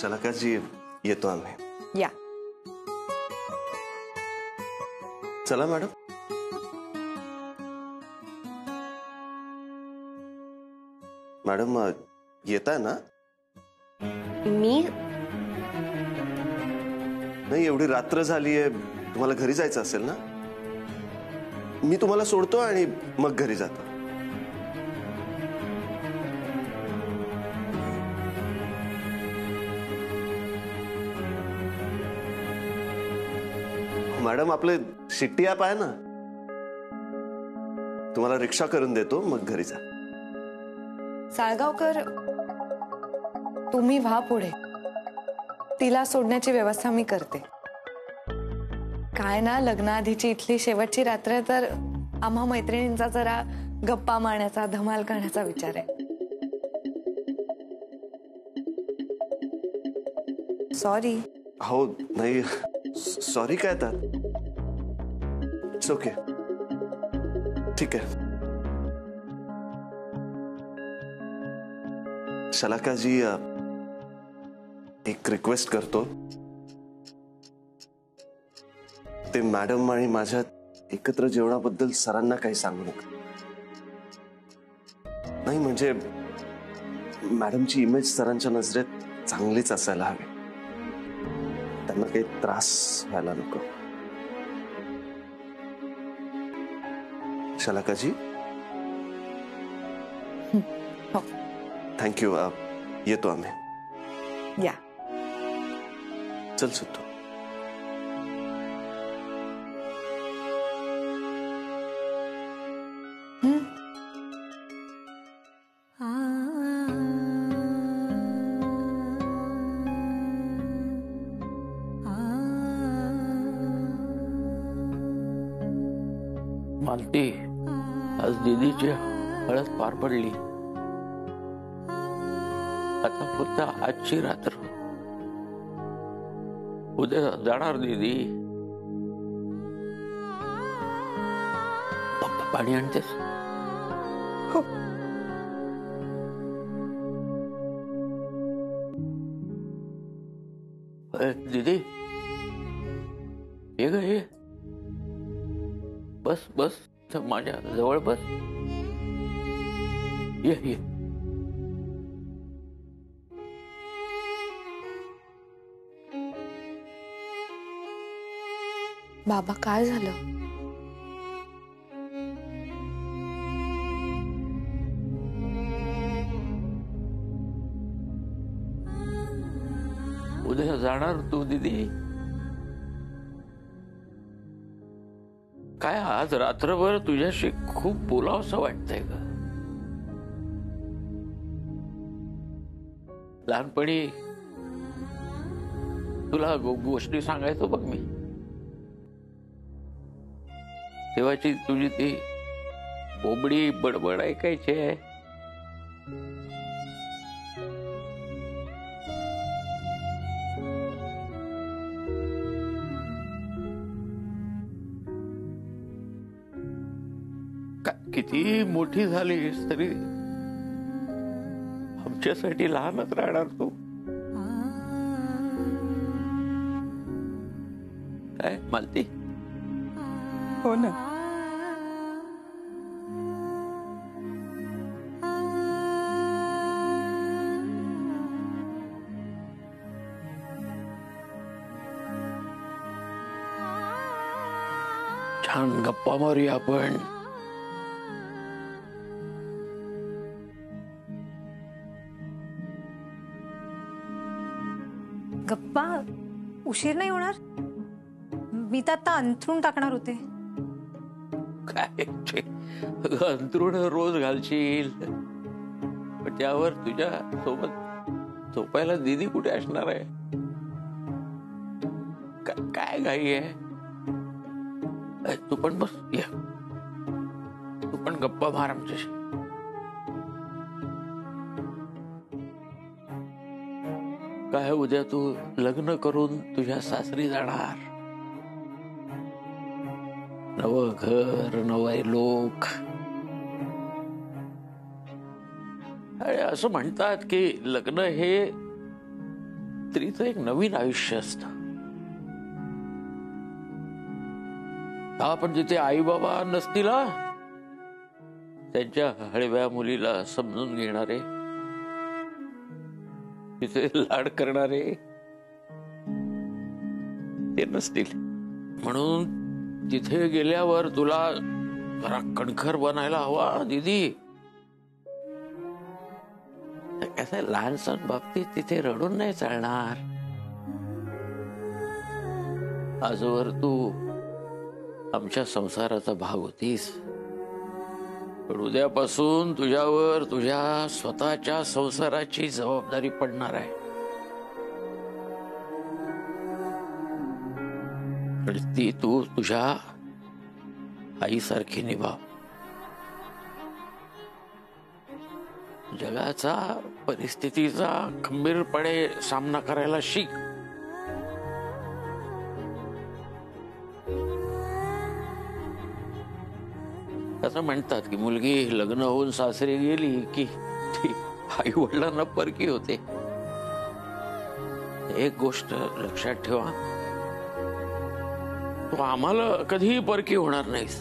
शलाकाजी येतो आम्ही. या. चला मॅडम. मॅडम येताय ना? मी नाही, एवढी रात्र झालीये, तुम्हाला घरी जायचं असेल ना? मी तुम्हाला सोडतो आणि मग घरी जातो. मॅडम आपले शिट्टी ॲप आहे ना, तुम्हाला रिक्षा करून देतो, मग घरी जा. साळगावकर, तुम्ही व्हा पुढे. तिला सोडण्याची व्यवस्था मी करते. काय ना, लग्नाआधीची इथली शेवटची रात्र तर आम्हा मैत्रिणींचा जरा गप्पा मारण्याचा, धमाल करण्याचा विचार आहे. सॉरी. हो नाही, सॉरी काय तर. It's okay. ठीक आहे. शलाकाजी एक रिक्वेस्ट करतो. ते मॅडम आणि माझ्या एकत्र जेवणाबद्दल सरांना काही सांगू नका. नाही म्हणजे मॅडमची इमेज सरांच्या नजरेत चांगलीच असायला हवी. त्यांना काही त्रास व्हायला नको. शलाकाजी. हो. थँक्यू. येतो आम्ही. या. चल सुतो. मालती, आज दीदीची हळद पार पडली. आता फक्त आजची रात्र. उद्या जाणार दीदी. पप्पा पाणी आणतेस? हो. दीदी ये ग ये. बस बस, माझ्या जवळ बस. ये ये. बाबा, काय झालं? उद्या जाणार तू दीदी? काय आज रात्रभर तुझ्याशी खूप बोलावंसं वाटतंय ग. लहानपणी तुला गोष्टी सांगायचो बघ मी. तेव्हाची तुझी ती बोबडी बडबड ऐकायची आहे. किती मोठी झालीस तरी आमच्यासाठी लहानच राहणार तू. काय मालती? हो ना. छान गप्पा मारूया आपण. गप्पा? उशीर नाही होणार? मी तर आता अंथरून टाकणार होते. काय अंथरुण रोज घालशील, पण त्यावर तुझ्या सोबत झोपायला दीदी कुठे असणार आहे? काय घाई आहे? तू पण बस. ये, तू पण गप्पा मार आमच्याशी. काय उद्या तू लग्न करून तुझ्या सासरी जाणार. नवं घर, नवे लोक. असं म्हणतात की लग्न हे स्त्रीचं एक नवीन आयुष्य असतं. पण जिथे आई बाबा नसतील त्यांच्या हळव्या मुलीला समजून घेणारे, तिथे लाड करणारे ते नसतील. म्हणून तिथे गेल्यावर तुला जरा कणखर बनायला हवा दीदी. कसं लहानसण बाबतीत तिथे रडून नाही चालणार. आजवर तू आमच्या संसाराचा भाग होतीस, पण उद्यापासून तुझ्यावर तुझ्या स्वतःच्या संसाराची जबाबदारी पडणार आहे. आणि ती तू तुझ्या आईसारखी निभाव. जगाचा परिस्थितीचा खंबीरपणे सामना करायला शिक. असं म्हणतात की मुलगी लग्न होऊन सासरी गेली की ती आई वडिलांना परकी होते. एक गोष्ट लक्षात ठेवा, तू आम्हाला कधीही परकी होणार नाहीस.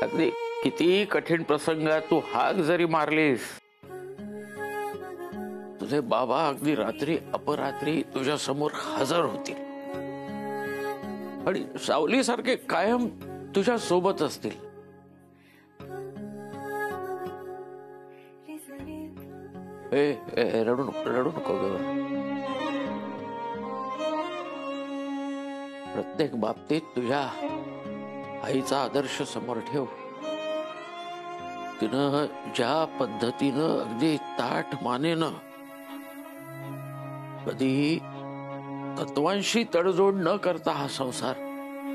अगदी किती कठीण प्रसंगात तू हाक जरी मारलीस, तुझे बाबा अगदी रात्री अपरात्री तुझ्या समोर हजर होतील आणि सावलीसारखे कायम तुझ्या सोबत असतील. रडू नको ग. प्रत्येक बाबतीत तुझ्या आईचा आदर्श समोर ठेव. तिनं ज्या पद्धतीनं अगदी ताठ मानेनं कधीही तत्वांशी तडजोड न करता हा संसार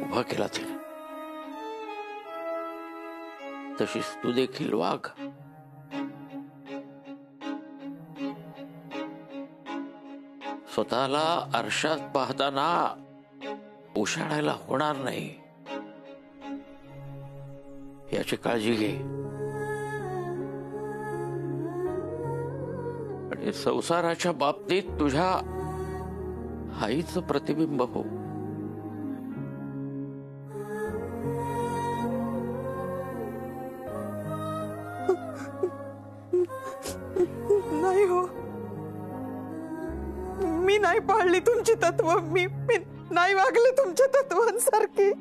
उभा केला तिने, तशीच तू देखील वाघ. स्वतःला आरशात पाहताना ओशाळायला होणार नाही याची काळजी घे. आणि संसाराच्या बाबतीत तुझ्या आईचं प्रतिबिंब हो. नाही हो, मी नाही पाळली तुमची तत्व. मी नाही वागले तुमच्या तत्वांसारखी.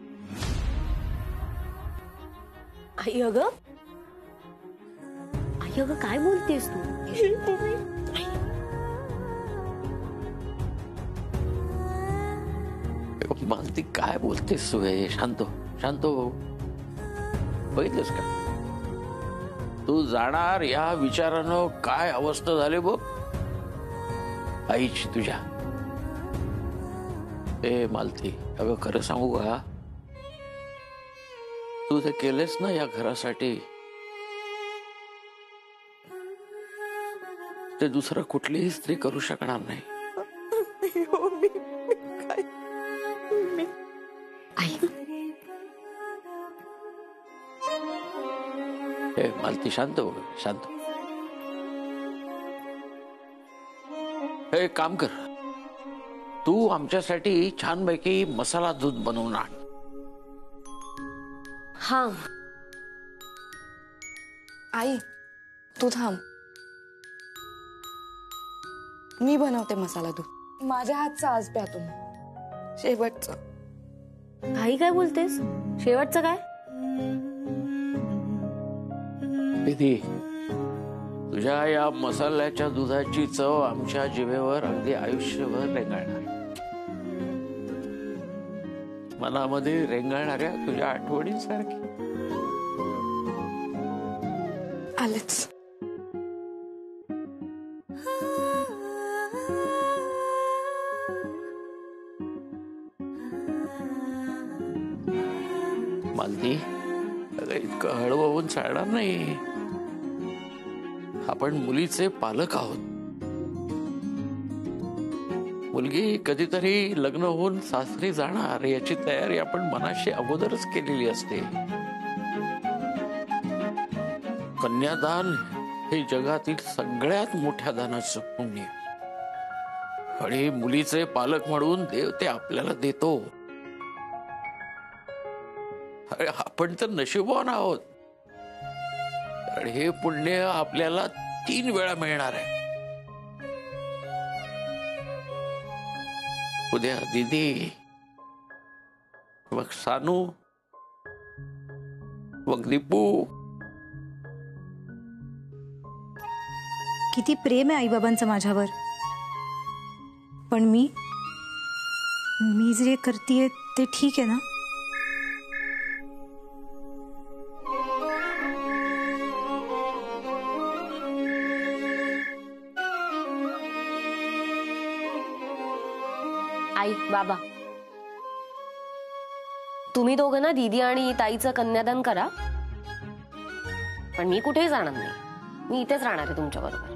आई अगं काय बोलतेस तू? मालती काय बोलतेस तू? शांत हो. बघितलंस का तू जाणार या विचारानं काय अवस्था झाली बघ आईची तुझ्या. मालती अगं खरं सांगू का, तू ते केलेस ना या घरासाठी, ते दुसरं कुठलीही स्त्री करू शकणार नाही. हो, मी काय मालती शांत हो, शांत. हे काम कर, तू आमच्यासाठी छानपैकी मसाला दूध बनवून आण. हा आई तू थांब, मी बनवते मसाला दूध. माझ्या हातचा आज प्या तुम्ही, शेवटचं. आई काय बोलतेस? शेवटचं काय? विधी, तुझ्या या मसाल्याच्या दुधाची चव आमच्या जिभेवर अगदी आयुष्यभर रेंगाळणार. मनामध्ये रेंगाळणाऱ्या तुझ्या आठवणींसारखी. आलेच. मालती इतकं हळू होऊन चालणार नाही. आपण मुलीचे पालक आहोत. मुलगी कधीतरी लग्न होऊन सासरी जाणार याची तयारी आपण मनाशी अगोदरच केलेली असते. कन्यादान हे जगातील सगळ्यात मोठ्या दानाचं पुण्य. आणि मुलीचे पालक म्हणून देव ते आपल्याला देतो. अरे आपण तर नशीबवान आहोत. कारण हे पुण्य आपल्याला 3 वेळा मिळणार आहे. उद्या दीदी, मग सानू, मग दीपू. किती प्रेम आहे आईबाबांचं माझ्यावर. पण मी जे करतेय ते ठीक आहे ना? आई बाबा, तुम्ही दोघं ना दीदी आणि ताईचं कन्यादान करा. पण मी कुठेही जाणार नाही. मी इथेच राहणार आहे तुमच्या बरोबर.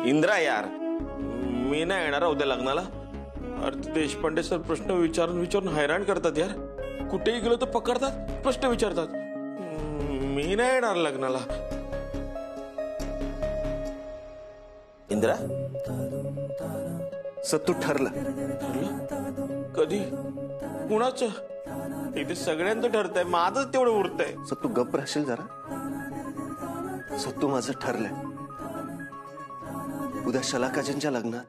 इंद्रा यार, मी नाही येणार उद्या लग्नाला. अरे देशपांडे सर प्रश्न विचारून हैराण करतात यार. कुठेही गेलो तर पकडतात, प्रश्न विचारतात. मी नाही येणार लग्नाला. इंद्रा, सत्तू ठरलं. कधी? कुणाचं? इथे सगळ्यांचं ठरतंय, माझंच तेवढं उरतंय. सत्तू गप्प राहशील जरा. सत्तू माझं ठरलंय. उद्या शलाकाजींच्या लग्नात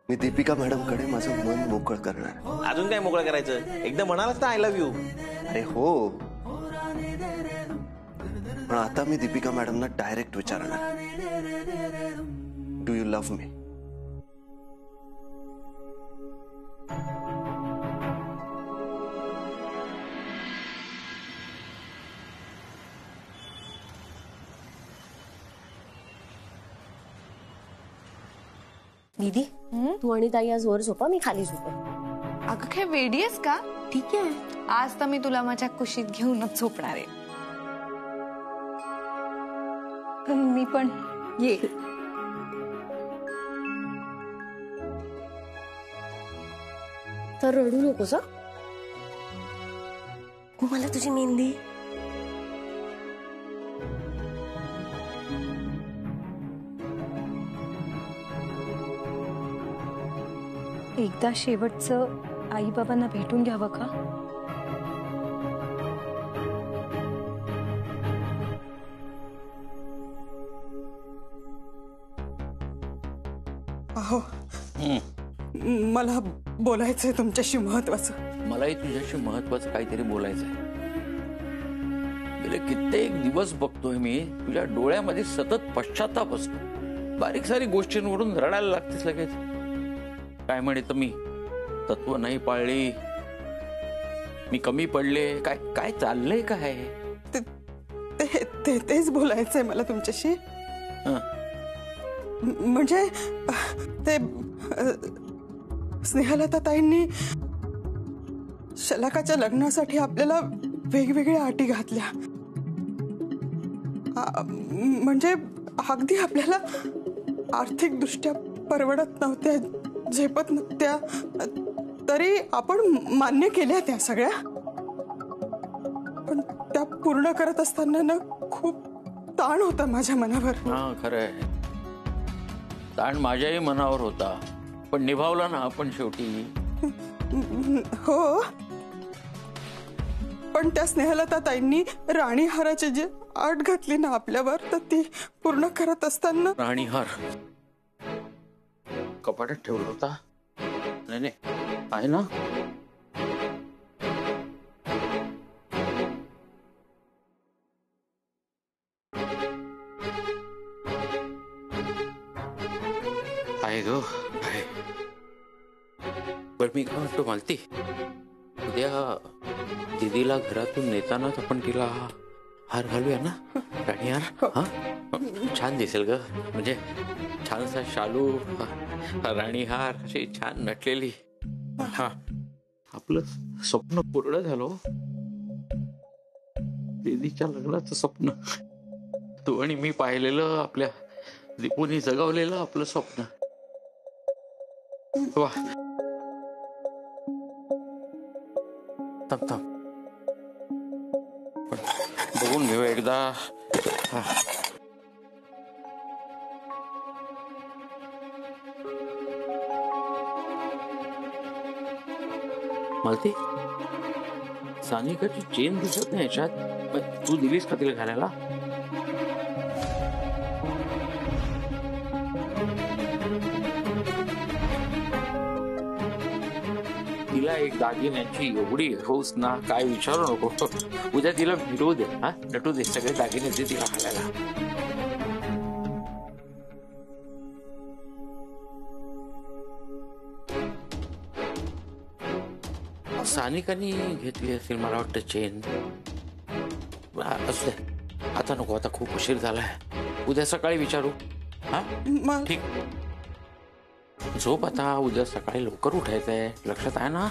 मी दीपिका मॅडमकडे माझं मन मोकळ करणार. अजून काय मोकळं करायचं? एकदा म्हणालाच ना आय लव्ह यू. अरे हो, पण आता मी दीपिका मॅडमना डायरेक्ट विचारणार, डू यू लव्ह मी? दीदी, तू आणि ताई आज वर झोपा, मी खाली झोपे. अगं काय वेडी आहेस का? ठीक आहे. आज तर मी तुला माझ्या कुशीत घेऊनच झोपणार आहे. मी पण ये. तर रडू नकोस हं? मला तुझी मेहंदी. एकदा शेवटचं आईबाबांना भेटून घ्यावं का? अहो, मला बोलायचंय तुमच्याशी महत्वाचं. मलाही तुझ्याशी महत्वाचं काहीतरी बोलायचं आहे. गेले कित्येक दिवस बघतोय मी तुझ्या डोळ्यामध्ये सतत पश्चाताप असतो. बारीक सारीक गोष्टींवरून रडायला लागतेस लगेच. काय म्हणे तर मी तत्व नाही पाळली, मी कमी पडले, काय काय चाललंय काय? तेच बोलायचंय मला तुमच्याशी. म्हणजे ते स्नेहलता ताईंनी शलाकाच्या लग्नासाठी आपल्याला वेगवेगळ्या अटी घातल्या. म्हणजे अगदी आपल्याला आर्थिक दृष्ट्या परवडत नव्हत्या, झेपत नव्हत्या, तरी आपण मान्य केल्या त्या सगळ्या. पण त्या पूर्ण करत असताना ना खूप ताण होता माझ्या मनावर. हा खरंय, ताण माझ्याही मनावर होता. पण निभावला ना आपण शेवटी. हो, पण त्या स्नेहलता ताईंनी राणीहाराची जी आट घातली ना आपल्यावर, तर ती पूर्ण करत असताना. राणीहार कपाटात ठेवला होता? नाही नाही, आहे ना. आहे ग, आहे. पण मी काय म्हणतो मालती, उद्या दीदीला घरातून नेतानाच आपण तिला हार घालूया ना, राणीहार. हा, छान दिसेल ग, म्हणजे छानसा शालू, राणीहार, अशी छान नटलेली. हा, आपलं स्वप्न पूर्ण झालं. दीदीच्या लग्नाचं स्वप्न, तू आणि मी पाहिलेलं, आपल्या दीपूनी जगवलेलं आपलं स्वप्न. वा, थांब थांब, बघून घेऊ एकदा. मालती, सानिकाची चेन दिसत नाही याच्यात. तू दिलीस का तिला घालायला? तिला एक दागिन्याची एवढी हौस ना, काय विचारू नको. उद्या तिला फिरवू दे, हा, नटू दे, सगळे दागिने दे तिला घालायला. सानिकानी घेतली असेल मला वाटतं चेन. असू दे, आता नको, आता खूप उशीर झालाय. उद्या सकाळी विचारू. हा, ठीक. झोप आता, उद्या सकाळी लवकर उठायचंय, लक्षात आहे ना?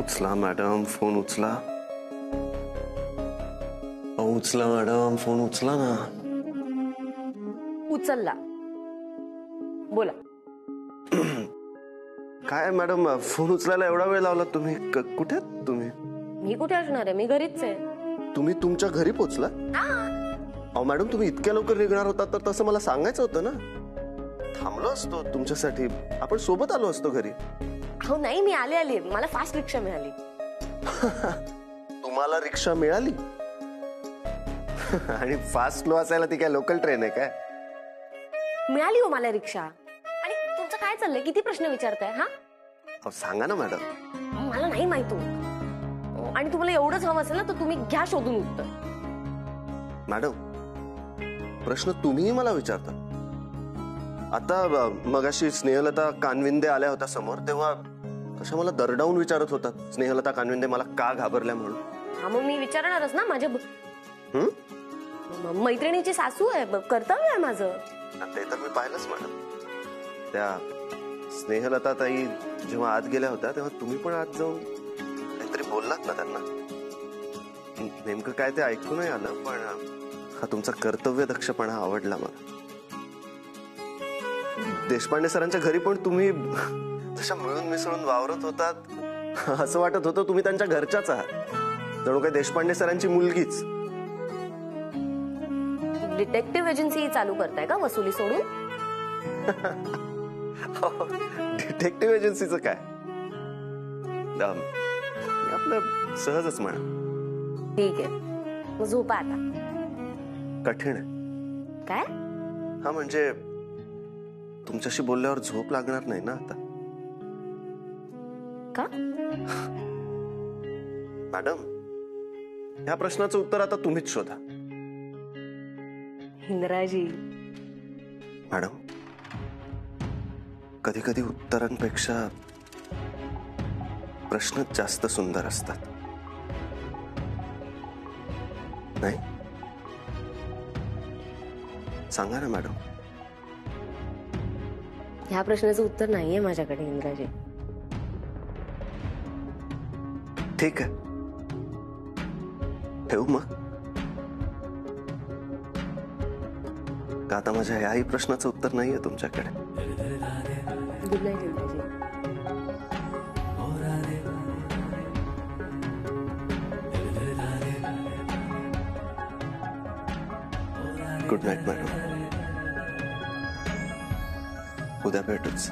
उचला मॅडम, फोन उचला. उचला मॅडम, फोन उचला ना. उचलला, बोला. काय मॅडम, फोन उचलायला एवढा वेळ लावला तुम्ही? कुठे आहात तुम्ही? मी कुठे असणार आहे, मी घरीच आहे. तुम्ही तुमच्या घरी पोहोचला? अहो मॅडम, तुम्ही इतक्या लवकर निघणार होता तर तसं मला सांगायचं होतं ना. थांबलो असतो तुमच्यासाठी, आपण सोबत आलो असतो घरी. हो नाही, मी आले, मला फास्ट रिक्षा मिळाली. तुम्हाला रिक्षा मिळाली? आणि फास्ट लो असायला ती काय लोकल ट्रेन आहे काय? मिळाली हो मला रिक्षा. आणि तुमचं काय चाललंय, किती प्रश्न विचारताय? हा, सांगा ना मॅडम. मला नाही माहिती. आणि तुम्हाला एवढंच हवं असेल ना, तर तुम्ही घ्या शोधून उत्तर. मॅडम, प्रश्न तुम्हीही मला विचारता. आता मगाशी स्नेहलता कानविंदे आल्या होत्या समोर, तेव्हा कशा मला दरडावून विचारत होतात स्नेहलता कानविंदे मला का घाबरल्या म्हणून. हा, मग मी विचारणारच ना. माझ्या मैत्रिणीची सासू आहे, कर्तव्य आहे माझं. ते तर मी पाहिलंच मॅडम. त्या स्नेहलता ताई जेव्हा आत गेल्या होत्या तेव्हा तुम्ही पण आत जाऊन काहीतरी बोललात ना त्यांना. नेमकं काय ते ऐकू नाही आलं, पण हा तुमचा कर्तव्य दक्षपणा आवडला मला. देशपांडे सरांच्या घरी पण तुम्ही तशा मिळून मिसळून वावरत होतात. असं वाटत होतं तुम्ही त्यांच्या घरच्याच आहात, जणू काही देशपांडे सरांची मुलगीच. डिटेक्टिव्ह एजन्सी चालू करताय का वसुली सोडून? डिटेक्टिव्ह एजन्सीचं काय, आपलं सहजच म्हणा. ठीक आहे, मग झोपा आता. कठीण आहे काय? हा, म्हणजे तुमच्याशी बोलल्यावर झोप लागणार नाही ना आता. का मॅडम, या प्रश्नाचं उत्तर आता तुम्हीच शोधा. इंद्राजी, मॅडम, कधी कधी उत्तरांपेक्षा प्रश्न जास्त सुंदर असतात, नाही? सांगा ना मॅडम. ह्या प्रश्नाचं उत्तर नाहीये माझ्याकडे इंद्राजी. ठीक आहे, ठेवू मग. का आता माझ्या याही प्रश्नाचं उत्तर नाहीये तुमच्याकडे? Good night Indraji. Good night madam. उद्या भेटूच.